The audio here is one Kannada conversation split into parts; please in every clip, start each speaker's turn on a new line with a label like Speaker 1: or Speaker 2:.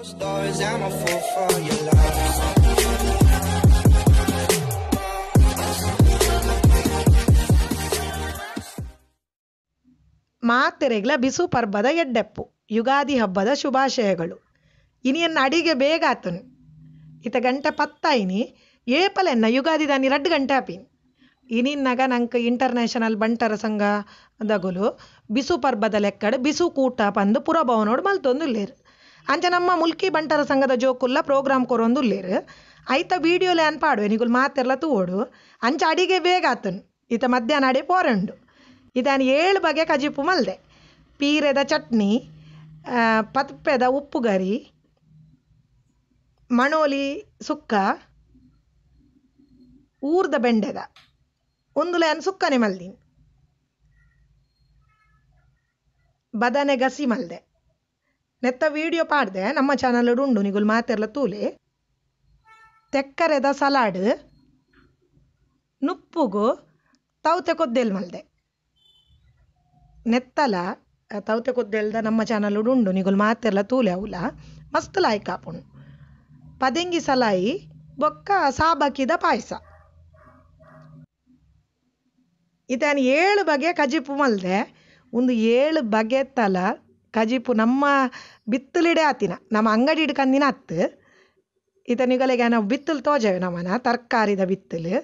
Speaker 1: Stories, I'm a fool for your love.
Speaker 2: ಮಾತೆರೆಗ್ಲ Bisu ಪರ್ಬದ ಎಡ್ಡೆಪ್ಪು ಯುಗಾದಿ ಹಬ್ಬದ ಶುಭಾಶಯಗಳು. ಇನಿಯನ್ನ ಅಡಿಗೆ ಬೇಗ ಆತನು ಇತ ಗಂಟೆ ಪತ್ತಾಯಿನಿ ಏಪಲೆನ್ನ ಯುಗಾದಿ ದಾನಿ 2 ಗಂಟೆ ಆಪಿನಿ. ಇನಿನ್ನಗ ನಂಗೆ ಇಂಟರ್ನ್ಯಾಷನಲ್ ಬಂಟರ ಸಂಘ ದಗುಲು ಬಿಸು ಪರ್ಬದ ಲೆಕ್ಕಡ್ ಬಿಸು ಕೂಟ ಪಂದು ಪುರಭವನೋಡು ಮಲ್ತೊಂದುಲ್ಲೇರು. ಅಂಚ ನಮ್ಮ ಮುಲ್ಕಿ ಬಂಟರ ಸಂಘದ ಜೋಕುಲ್ಲ ಪ್ರೋಗ್ರಾಮ್ ಕೊರೊಂದುಲ್ಲೇರು. ಐತ ವೀಡಿಯೋಲೆ ಅನ್ ಪಾಡುವೆ ನಿಗುಲು ಮಾತೆರ್ಲ ತೂವೋಡು ಅಂಚ ಅಡಿಗೆ ಬೇಗ ಆತನು ಇತ ಮಧ್ಯಾಹ್ನ ಅಡಿ ಪೋರಂಡು. ಇದಾನು 7 ಬಗೆ ಕಜಿಪು ಮಲ್ದೆ. ಪೀರೆದ ಚಟ್ನಿ, ಪತ್ಪೆದ ಉಪ್ಪುಗರಿ, ಮಣೋಲಿ ಸುಕ್ಕ, ಊರ್ದ ಬೆಂಡೆದ ಒಂದುಲೆಯನ್ನು ಸುಕ್ಕನೆ ಮಲ್ದೀನಿ. ಬದನೆ ಗಸಿ ಮಲ್ದೆ. ನೆತ್ತ ವೀಡಿಯೋ ಪಾಡ್ದೆ ನಮ್ಮ ಚಾನಲ್ ಉಂಡು ನಿಗುಲು ಮಾತೆರ್ಲ ತೂಲೆ. ತೆಕ್ಕರೆದ ಸಲಾಡ್, ನುಪ್ಪುಗು ತೌತೆ ಕೊದ್ದೆಲ್ ಮಲ್ದೆ. ನೆತ್ತಲ ತೌತೆ ಕೊದ್ದೆಲ್ದ ನಮ್ಮ ಚಾನಲ್ ಉಂಡು ನಿಗುಲು ಮಾತೆರ್ಲ ತೂಲೆ ಅವಲ ಮಸ್ತ್ ಲಾಯ್ಕ್ ಆಪುಂಡು. ಪದಂಗಿ ಸಲಾಯಿ ಬೊಕ್ಕ ಸಾಬಕ್ಕಿದ ಪಾಯಸ. ಇದಾನು 7 ಬಗೆ ಕಜಿಪು ಮಲ್ದೆ. ಒಂದು 7 ಬಗೆ ತಲ ಕಜಿಪು ನಮ್ಮ ಬಿತ್ತಲಿಡೆ ಆತಿನ ನಮ್ಮ ಅಂಗಡಿ ಹಿಡ್ಕಂದಿನ ಹತ್ತು ಈತನಿಗಳಿಗೆ ನಾವು ಬಿತ್ತಲು ತೋಜವೆ ನಮ್ಮನ ತರಕಾರಿದ ಬಿತ್ತಲು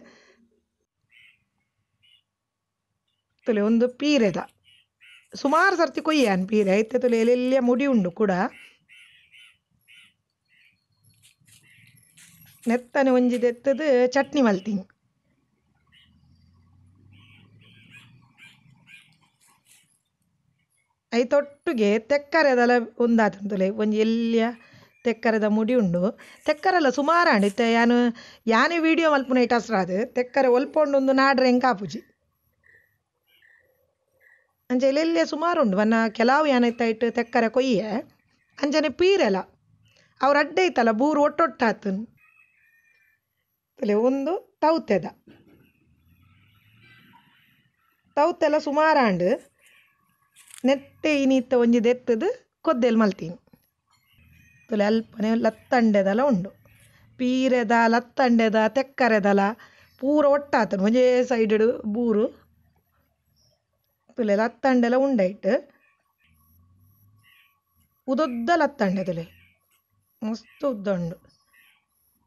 Speaker 2: ತುಲೆ. ಒಂದು ಪೀರೆದ ಸುಮಾರು ಸರ್ತಿ ಕೊಯ್ಯಾನ್ ಪೀರೆ ಐತೆ ತುಲೆ ಎಲ್ಲೆಲ್ಲ ಮುಡಿ ಉಂಡು ಕೂಡ. ನೆತ್ತನೆ ಒಂಜಿದೆತ್ತದು ಚಟ್ನಿ ಮಲ್ತೀನಿ. ಐತೊಟ್ಟಿಗೆ ತೆಕ್ಕರೆದೆಲ್ಲ ಒಂದಾತಂತುಲೆ ಒಂಜಿ ಎಲ್ಲಿಯ ತೆಕ್ಕರೆದ ಮುಡಿ ಉಂಡು. ತೆಕ್ಕರೆಲ್ಲ ಸುಮಾರು ಅಂಡಿತ್ತೆ ಯಾನೇ ವೀಡಿಯೋ ಮಲ್ಪುನ ಇಟ್ಟಸ್ರಾದು ತೆಕ್ಕರೆ ಒಲ್ಪೊಂಡು ಒಂದು ನಾಡ್ರೆ ಹೆಂಗೆ ಕಾಪುಜಿ ಅಂಚೆ ಎಲ್ಲೆಲ್ಲೇ ಸುಮಾರು ಉಂಡು. ಬನ್ನ ಕೆಲವು ಏನೈತ ಇಟ್ಟು ತೆಕ್ಕರೆ ಕೊಯ್ಯೆ ಅಂಚನೆ ಪೀರೆಲ್ಲ ಅವ್ರು ಅಡ್ಡೆ ಐತಲ್ಲ ಬೂರು ಒಟ್ಟೊಟ್ಟಾತನು ತಲೆ. ಒಂದು ತೌತೆಲ್ಲ ಸುಮಾರು ಅಂಡು ನೆಟ್ಟೆ ಇನಿತ್ತ ಒಂಜಿ ದೆತ್ತದು ಕೊದ್ದೆಲ್ ಮಲ್ತೀನಿ ತುಲೆ. ಅಲ್ಪನೆ ಲತ್ತಂಡೆದಲ್ಲ ಉಂಡು. ಪೀರೆದ ಲತ್ತಂಡೆದ ತೆಕ್ಕರೆದಲ ಪೂರ ಒಟ್ಟಾತನು ಒಂಜೇ ಸೈಡ್ ಬೂರು ತುಲೆ. ಲತ್ತಂಡೆಲ್ಲ ಉಂಡೈಟ್ ಉದೊದ್ದ ಲತ್ತಂಡೆ ತುಲೆ ಮಸ್ತ್ ಉದ್ದ ಉಂಡು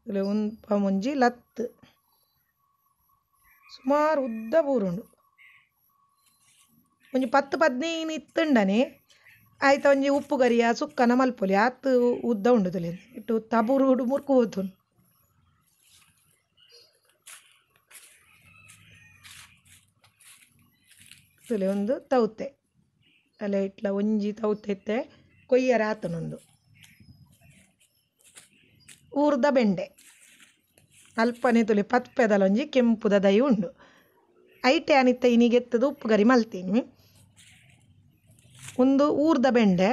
Speaker 2: ತುಲೆ. ಒಂದು ಮುಂಜಿ ಲತ್ತು ಸುಮಾರು ಉದ್ದ ಬೂರುಂಡು. ಒಂಜಿ 10-15 ಇತ್ತುಂಡನೆ ಆಯ್ತಾ ಒಂಜಿ ಉಪ್ಪು ಗರಿಯ ಸುಕ್ಕನ ಮಲ್ಪೊಲಿ ಆತು ಉದ್ದ ಉಂಡು ತುಲೆ. ಇಟ್ಟು ತಬೂರು ಮುರ್ಕು ಹೋತು ತುಲೆ. ಒಂದು ತೌತೆ ಅಲ್ಲ ಇಟ್ಲ ಒಂಜಿ ತೌತೆ ಕೊಯ್ಯರ ಆತನೊಂದು. ಊರ್ದ ಬೆಂಡೆ ಅಲ್ಪನೆ ತುಲೆ ಪತ್ಪೆದಲ ಒಂಜಿ ಕೆಂಪುದ ದೈ ಉಂಡು. ಐಟೆ ಅನಿತ್ತ ಇನಿಗೆತ್ತದು ಉಪ್ಪು ಗರಿ ಮಲ್ತೀನಿ. ಒಂದು ಊರ್ದ ಬೆಂಡೆ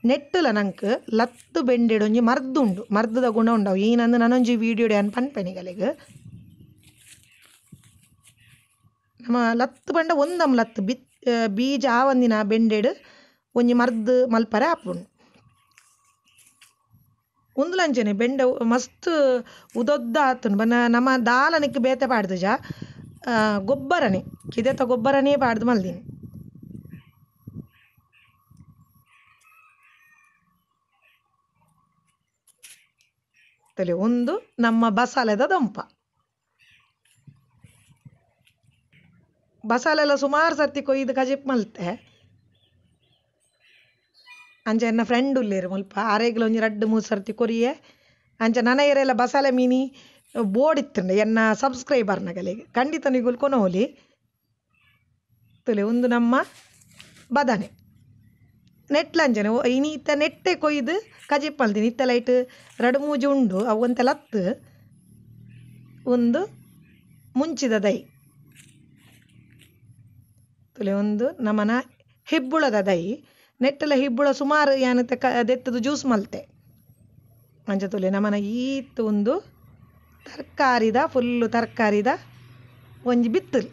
Speaker 2: ನೆಟ್ಟಲ ನಂಗೆ ಲತ್ತು ಬೆಂಡೆಡು ಒಂಜಿ ಮರ್ದುಂಡು ಮರ್ದದ ಗುಣ ಉಂಡವು ಏನಂದು ನಾನೊಂಜಿ ವೀಡಿಯೋಡೆ ಅನ್ ಪನ್ಪೆನಿಗಳಿಗೆ ನಮ್ಮ ಲತ್ತು ಬಂಡ ಒಂದಮ್ ಲತ್ತು ಬೀಜ ಆವಂದಿನ ಬೆಂಡೆಡು ಒಂಜಿ ಮರ್ದು ಮಲ್ಪರೆ ಆಪುಂಡು. ಒಂದು ಲಂಚನೆ ಬೆಂಡೆ ಮಸ್ತ್ ಉದೊದ್ದ ಆತುಂಡು. ಬನ್ನ ನಮ್ಮ ದಾಲನಕ್ಕೆ ಬೇತೆ ಪಾಡ್ದಜ ಗೊಬ್ಬರನೇ ಕಿದೆತ ಗೊಬ್ಬರನೇ ಪಾಡ್ದು ಮಲ್ದೀನಿ. ತಲೆ. ಒಂದು ನಮ್ಮ ಬಸಳೆದ ದೊಂಪ. ಬಸಳೆಲ್ಲ ಸುಮಾರು ಸರ್ತಿ ಕೊಯ್ದು ಕಜಿಪ್ ಮಲ್ತೆ ಅಂಚೆ ಎನ್ನ ಫ್ರೆಂಡ್ ಉಲ್ಲೇರು ಮುಲ್ಪ ಆರೇಗ್ಲ ಒಂಜಿ 2-3 ಸರ್ತಿ ಕೊರಿಯೆ ಅಂಚೆ ನನಗೆರೆಲ್ಲ ಬಸಳೆ ಮೀನಿ ಬೋರ್ಡ್ ಎನ್ನ ಸಬ್ಸ್ಕ್ರೈಬರ್ನಗಳಿಗೆ ಖಂಡಿತ ನಿಗುಲ್ ಕೊನೋಲಿ ತುಲೆ. ಒಂದು ನಮ್ಮ ಬದನೆ ನೆಟ್ಲಂಜನೆ ಇನಿತ್ತ ನೆಟ್ಟೆ ಕೊಯ್ದು ಕಜಿಪ್ ಮಲ್ತೀನಿ. ಇತ್ತ ಲೈಟ್ 2-3 ಉಂಡು ಅವಂತೆಲ್ಲ ಹತ್ತು. ಒಂದು ಮುಂಚಿದ ದೈ ತುಲೆ. ಒಂದು ನಮ್ಮನ ಹಿಬ್ಬುಳದ ದೈ ನೆಟ್ಟಲ ಹಿಬ್ಬುಳ ಸುಮಾರು ಏನತ್ತೆ ದೆತ್ತದು ಜ್ಯೂಸ್ ಮಲ್ತೆ ಅಂಚ ತುಲೆ. ನಮ್ಮನ ಈತ್ ಒಂದು ತರಕಾರಿದ ಫುಲ್ಲು ತರಕಾರಿದ ಒಂಜಿ ಬಿತ್ತಲು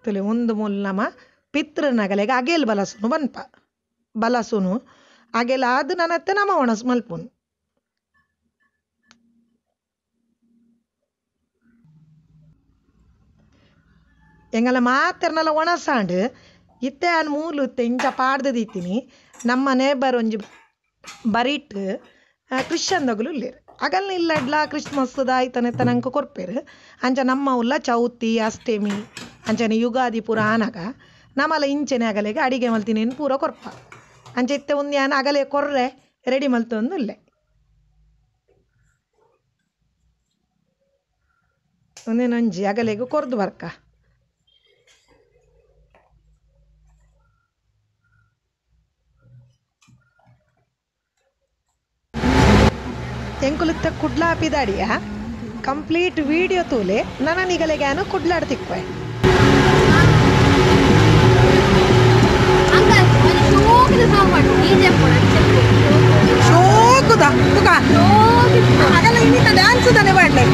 Speaker 2: ಆಗ್ತಲೆ ಒಂದು ಮೂಲ ನಮ ಪಿತೃನಗಲೆಗೆ ಅಗೆಲ್ ಬಲಸುನು ಬನ್ಪ ಬಲಸುನು ಅಗೆಲ ಆದ ನನ್ನತ್ತೆ ನಮ ಒಣಸು ಮಲ್ಪುನು ಎಂಗಲ ಮಾತೆರ್ನಲ ಒಣಸಾಂಡು ಇತ್ತೆ ಅನ್ ಮೂಲು ಇಂಚ ಪಾಡ್ದದಿತ್ತೀನಿ ನಮ್ಮ ನೇಬರ್ ಒಂಜಿ ಬರೀಟ್ ಕ್ರಿಶ್ಚನ್ದಗುಲು ಇಲ್ಲೇರು ಅಗಲ್ನ ಇಲ್ಲಡ್ಲ ಕ್ರಿಸ್ಮಸ್ದ ಆಯ್ತನೆತ್ತ ನಂಗೆ ಕೊರ್ಪೇರು ಅಂಚ ನಮ್ಮ ಉಲ್ಲ ಚೌತಿ ಅಷ್ಟಮಿ ಅಂಚನೆ ಯುಗಾದಿ ಪೂರ ಆನಗ ನಮ್ಮಲ್ಲ ಇಂಚನೆ ಅಗಲೆಗೆ ಅಡಿಗೆ ಮಲ್ತೀನಿ ಪೂರ ಕೊರ್ಪ ಅಂಚೆ ಇತ್ತೆ ಉಂದ್ಯಾನ ಅಗಲೆ ಕೊರ್ರೆ ರೆಡಿ ಮಲ್ತೊಂದು ಇಲ್ಲೆ ಒಂದೇನೊಂಜಿ ಅಗಲೆಗೆ ಕೊರ್ದು ಬರ್ಕ ಎಂಕುಲಿತ್ತ ಕುಡ್ಲಾಪಿದಾಡಿಯ ಕಂಪ್ಲೀಟ್ ವಿಡಿಯೋ ತೂಲೆ ನನ್ನ ನಿಗಲೆಗಾನು ಕುಡ್ಲಾಡ್ ತಿಕ್ವೆ ಶೋಕುದ ಅದೆಲ್ಲ ಇನ್ನಿತ ಡ್ಯಾನ್ಸ್ ತಾನೆ ಮಾಡ್ಲೆ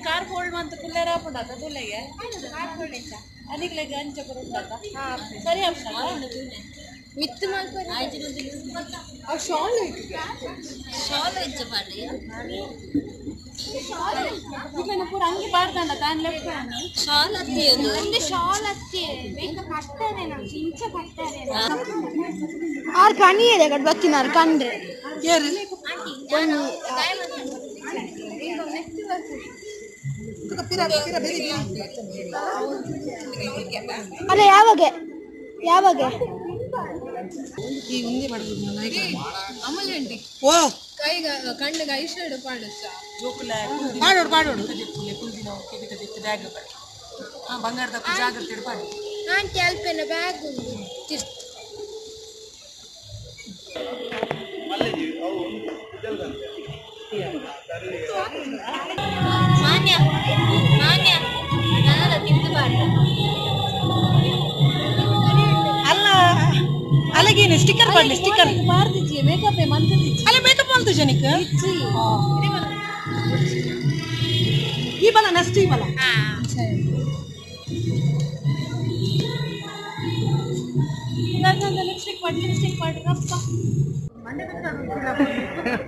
Speaker 3: ಕಾರ್ ಫೋಲ್ಡ್ ಅಂತ ಕುಲ್ಲರ ಪುಂಡಾತ ತುಲೆಗೆ ಅದಕ್ಕೆ ಗಂಚ ಬರುತ್ತಲ್ಲ ಸರಿ ಮಿತ್ ಮಾಡ್ತಾರೆ ಆ ಶಾಲ್ ಶಾಲ್ ಇಚ್ಚ ಪಾಡಿ ಈಗ ಪೂರ ಅಂಗಿ ಬಾರ್ದಂಡ ತಾನ್ ಲೆಫ್ಟ್ ಶಾಲ್ ಅತ್ತಿಯೋದು ಒಂದು ಶಾಲ್ ಅತ್ತಿ ಬೇಗ ಕಟ್ತಾರೆ ನಾವು ಇಂಚ ಕಟ್ತಾರೆ ಆರ್ ಕಣಿ ಇದೆ ಗಡ್ ಬಕ್ಕಿನಾರ್ ಕಂಡ್ರೆ ಯಾರು ಅಲ್ಲ ಯಾವಾಗ ಯಾವಾಗ ಈ ಉಂದಿ ಅಮಲೇಂಟಿ ಓ ಕೈಗ ಕಣ್ಣಿಗೆ ಐಶಾಡೋ ಪಾಡುತ್ತ ಪಾಡೋಡು ಪಾಡೋಡು ಬ್ಯಾಗ್ ಬಂಗಾರದ ಜಾಗ್ರತೆ ಪಾಡು ನಾನು ಕ್ಯಾಲ್ಪೆನ ಬ್ಯಾಗ್ ಮಾನ್ಯ ಮಾನ್ಯ ನಾನಲ್ಲ ತಿಂದುಬಾರ್ದು
Speaker 2: ಅಲ್ಲ ಅಲ್ಲಗೇನು ಸ್ಟಿಕ್ಕರ್ ಬರಲಿ ಸ್ಟಿಕ್ಕರ್
Speaker 3: ಮಾರ್ದಿಜ್ಜಿ ಮೇಕಪ್ ಮಂತದಿಜ್ಜಿ
Speaker 2: ಅಲ್ಲ ಮೇಕಪ್ ಮಾಡ್ತು ಜನಿಕ ಈ ಬಲ ನೆಕ್ಸ್ಟ್ ಈ ಬಲ
Speaker 3: ಲಿಪ್ಸ್ಟಿಕ್ ಮಾಡಿ ರಪ್ಪ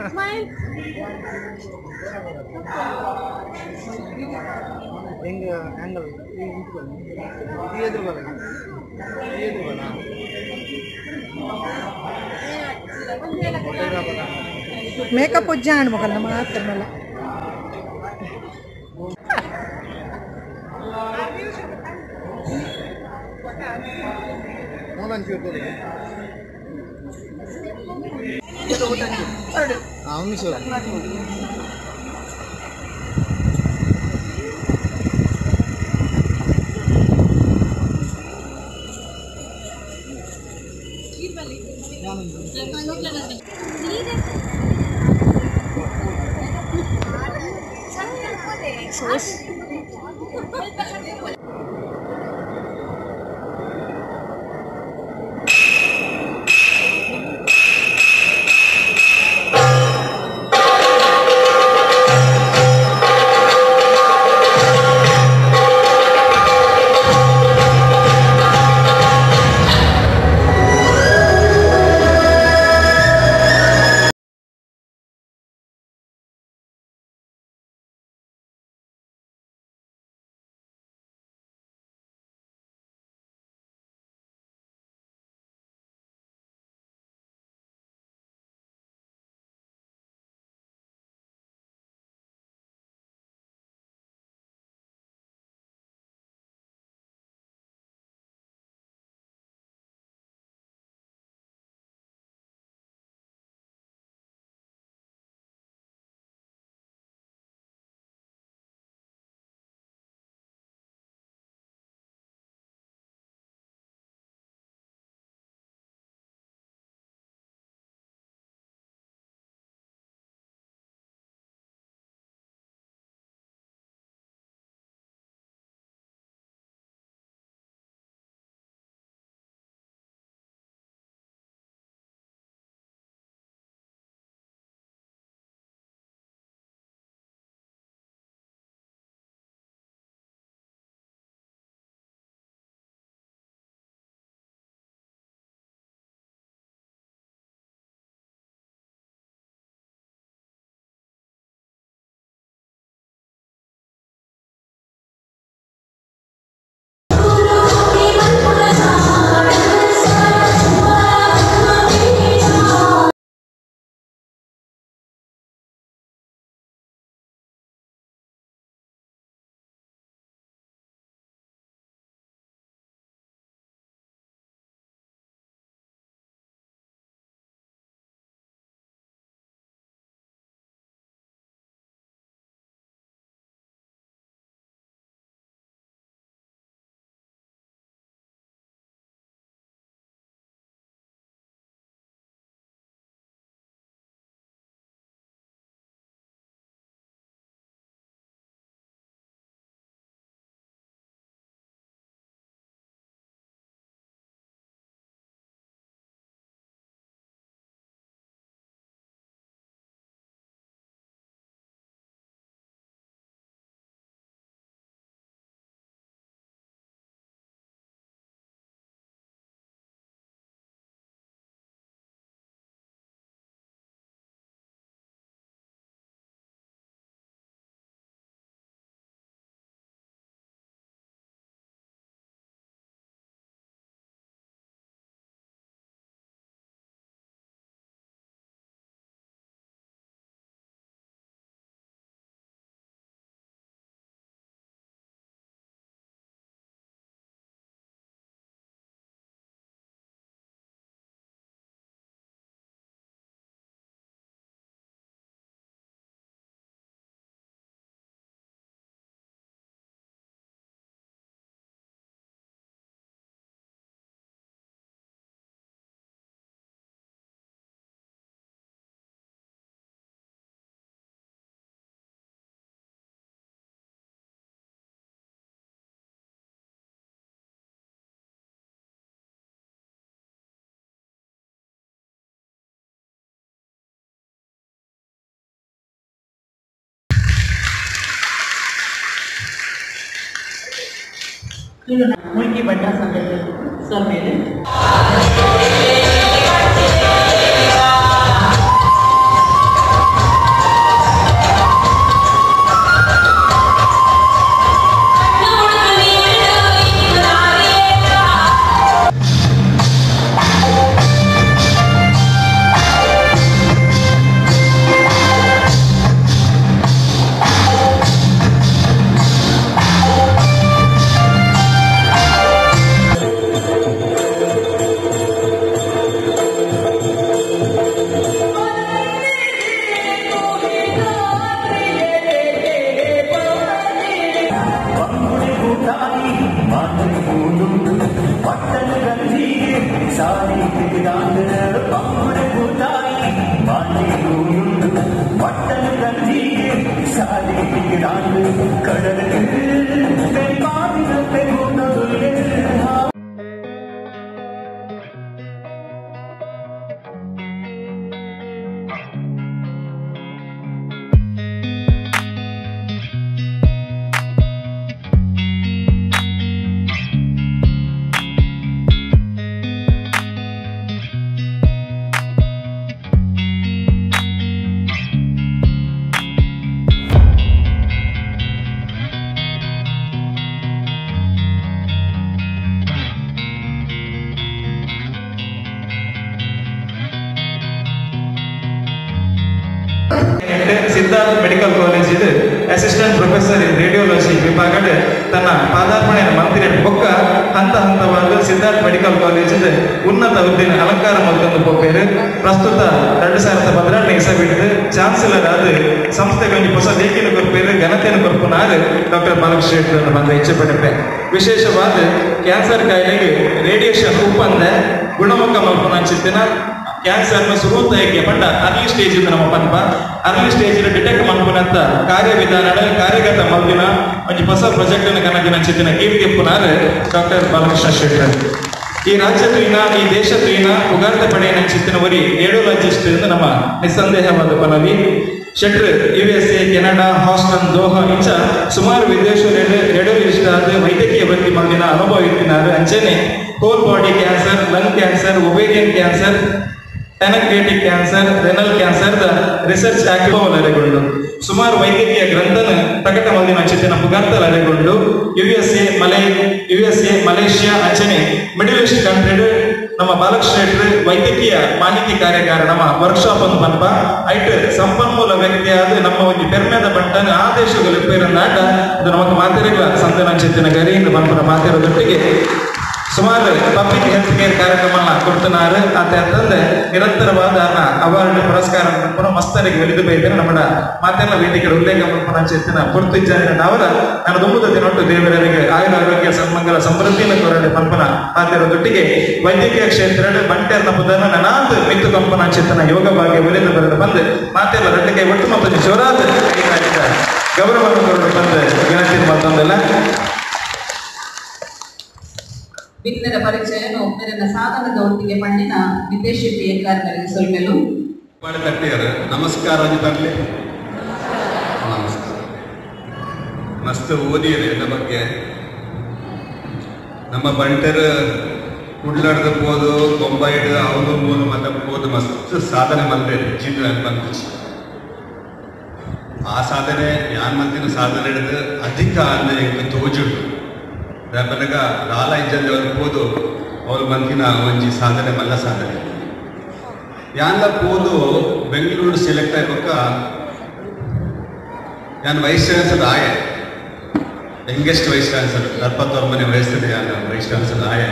Speaker 3: ಸ್ಮೈಲ್
Speaker 1: ಹೆಂಗ ಆಂಗಲ್ ಎದುರು ಬರ
Speaker 2: ಮೇಕಪ್ ಉಜ್ಜ ಅನ್ಬೇಕಲ್ಲ ಮಾತ್ರಲ್ಲ
Speaker 3: ನೀರು sauce.
Speaker 4: मुल्की बट्टा संघटन सर मेरे
Speaker 5: Siddhartha medical college assistant professor in radiology ವಿಭಾಗ ತನ್ನ ಪಾದಾರ್ಪಣೆ ಮಂತ್ರಿ ಬೊಕ್ಕ ಹಂತ ಹಂತವಾದ ಸಿದ್ಧಾರ್ಥ ಮೆಡಿಕಲ್ ಕಾಲೇಜ್ ಉನ್ನತ ಹುದ್ದೆನ ಅಲಂಕಾರ ಮಲ್ಕೊಂಡು ಹೋಗ್ಬೇರು ಪ್ರಸ್ತುತ 2016 ಇಸಬಿಟ್ಟು ಚಾನ್ಸಲರ್ ಆದ ಸಂಸ್ಥೆಗಳಿಗೆ ಹೊಸ ಲೇಖನ ಕೊಡ್ಬೇರು ಘನತೆಯನ್ನು ಕೊಡ್ಪುನಾರು ಡಾಕ್ಟರ್ ಬಾಲಕೃಷ್ಣ ಬಂದ ಇಚ್ಛೆ ಪಡೆಪೆ ವಿಶೇಷವಾದ ಕ್ಯಾನ್ಸರ್ ಕಾಯಿಲೆಗೆ ರೇಡಿಯೇಷನ್ ಉಪ್ಪಂದ ಗುಣಮುಖ ಮಲ್ಪನ ಚಿತ್ತಿನ ಕ್ಯಾನ್ಸರ್ ಸುರುತ್ತಾಯಿಗೆ ಪಂಡ ಅರ್ಲಿ ಸ್ಟೇಜ್ ನಮ್ಮ ಪಂಪ ಅರ್ಲಿ ಸ್ಟೇಜ್ ಡಿಟೆಕ್ಟ್ ಮಾಡ್ಕೊಂಡಂತ ಕಾರ್ಯವಿಧಾನ ಕಾರ್ಯಗತ ಮಲ್ದಿನ ಒಂದು ಹೊಸ ಪ್ರಾಜೆಕ್ಟ್ ಕನಕಿನ ಚಿತ್ತಿನ ಕೀರ್ತಿ ಪುನಾರ ಡಾಕ್ಟರ್ ಬಾಲಕೃಷ್ಣ ಶೆಟ್ಟರ್ ಈ ರಾಜ್ಯದಲ್ಲಿನ ಈ ದೇಶದಲ್ಲಿನ ಉಗಾರ್ಥ ಪಡೆಯ ಚಿತ್ತಿನವರಿ ರೇಡಿಯೋಲಜಿಸ್ಟ್ ನಮ್ಮ ನಿಸ್ಸಂದೇಹವಾದ ಪನವಿ ಶೆಟ್ರ್ USA ಕೆನಡಾ ಹಾಸ್ಟನ್ ದೋಹಾ ಇಂಚ ಸುಮಾರು ವಿದೇಶದಲ್ಲಿ ರೇಡಿಯೋಲಜಿಸ್ಟ್ ಆದ ವೈದ್ಯಕೀಯ ವೃತ್ತಿ ಮಂದಿನ ಅನುಭವ ಇತ್ತಿನಾರು ಅಂಚನೆ whole body cancer lung cancer ovarian cancer pancreatic cancer renal cancer research active ಅರೆಗೊಂಡು ಸುಮಾರು ವೈದ್ಯಕೀಯ ಗ್ರಂಥನ ಪ್ರಕಟ ಮಂದಿನ ಚಿತ್ತಿನ ಪುಗಾರ್ತಲ್ ಅರೆಗೊಂಡು USA ಮಲೇಷಿಯಾ ಅಂಚನೆ ಮಿಡಲ್ ಈಸ್ಟ್ ಕಂಟ್ರಿ ನಮ್ಮ ಬಾಲಕೃಷ್ಣ ವೈದ್ಯಕೀಯ ಮಾಹಿತಿ ಕಾರ್ಯಾಗಾರ ನಮ್ಮ ವರ್ಕ್ಶಾಪ್ ಒಂದು ಪಂಪ ಐಟ್ ಸಂಪನ್ಮೂಲ ವ್ಯಕ್ತಿಯಾದ ನಮ್ಮ ಒಂದು ಪೆರ್ಮೆದ ಬಂಟನ ಆದೇಶಗಳು ಪೇರನ್ನಾಟ ಅದು ನಮಗೆ ಮಾತಿರಲ್ಲ ಸಂತಾನ ಚಿತ್ತಿನ ಗರಿಯಿಂದ ಪಂಪನ ಮಾತಿರೋದೊಟ್ಟಿಗೆ ಸುಮಾರು ಪಬ್ಲಿಕ್ ಹೆಲ್ತ್ ಕೇರ್ ಕಾರ್ಯಕ್ರಮ ಕೊಡ್ತನಾರು ಅಂತಂದ್ರೆ ನಿರಂತರವಾದ ಅವಾರ್ಡ್ ಪುರಸ್ಕಾರ ಮಸ್ತರಿಗೆ ಒಲಿದು ಬೈತಾರೆ ನಮ್ಮ ಮಾತೆಲ್ಲ ವೇದಿಕೆ ಉಲ್ಲೇಖ ಮಲ್ಪನ ಚೇತನ ಪೂರ್ತಿಜಾನವರ ನಾನು ತುಂಬುದ ದಿನೊಟ್ಟು ದೇವರಿಗೆ ಆಯುರ ಆರೋಗ್ಯ ಸನ್ಮಂಗಲ ಸಮೃದ್ಧಿನ ಕೊರಡೆ ಪಂಪನ ಮಾತಿರೋದೊಟ್ಟಿಗೆ ವೈದ್ಯಕೀಯ ಕ್ಷೇತ್ರ ಬಂಟೆರ್ನ ಪುದನ ನನಾದ ಮಿತ್ತು ಕಂಪನ ಚೇತನ ಯೋಗ ಭಾಗ್ಯ ಒಲಿದು ಬರೆದು ಬಂದು ಮಾತೆಲ್ಲ ರಟ್ಟಿಗೆ ಒಟ್ಟು ಮತ್ತು ಜೋರಾದ ಗೌರವವನ್ನು ಕೊರಡು ಬಂದು ವಿನಂತಿ ಮತ್ತೊಂದೆಲ್ಲ
Speaker 6: ಬಿನ್ನರ ಪರಿಚಯನು ಮೇರಿನ ಸಾಧನದ ಒಟ್ಟಿಗೆ ಮಣ್ಣಿನ ವಿದೇಶಿ ಕಾರ್ಮಿಕರಿಗೆ ಸೊಲ್ಮೆಲು
Speaker 7: ನಮಸ್ಕಾರ ತರಲಿ ನಮಸ್ಕಾರ ಮಸ್ತ್ ಓದಿರಿ ಎನ್ನ ಬಗ್ಗೆ ನಮ್ಮ ಬಂಟರು ಕುಡ್ಲಾಡ್ದು ಹೋದು ಗೊಂಬೈಡ್ ಅವನು ಮೂಲು ಮತ್ತೆ ಹೋದು ಮಸ್ತ್ ಸಾಧನೆ ಮಲ್ದೆ ಜೀವ ಬಂದು ಆ ಸಾಧನೆ ಯಾನ್ ಮಂತಿನ ಸಾಧನೆ ಹಿಡಿದು ಅಧಿಕ ಅಂದ್ರೆ ಹೆಂಗೆ ತೋಜುಂಟು ರೇಪನಗ ರಾಲ ಇಂಜಲ್ಲಿ ಅವ್ರು ಹೋದು ಅವ್ರ ಮಂದಿನ ಒಂಜಿ ಸಾಧನೆ ಮಲ್ಲ ಸಾಧನೆ ಯಾನ್ಲ ಹೋದು ಬೆಂಗಳೂರು ಸೆಲೆಕ್ಟ್ ಆಗ್ಬೇಕ ಯಾನ್ ವೈಸ್ ಚಾನ್ಸಲರ್ ಆಯೆ ಯಂಗೆಸ್ಟ್ ವೈಸ್ ಚಾನ್ಸಲರ್ 74 ವಯಸ್ಸಿದೆ ಯಾನ್ ವೈಸ್ ಚಾನ್ಸಲರ್ ಆಯೆ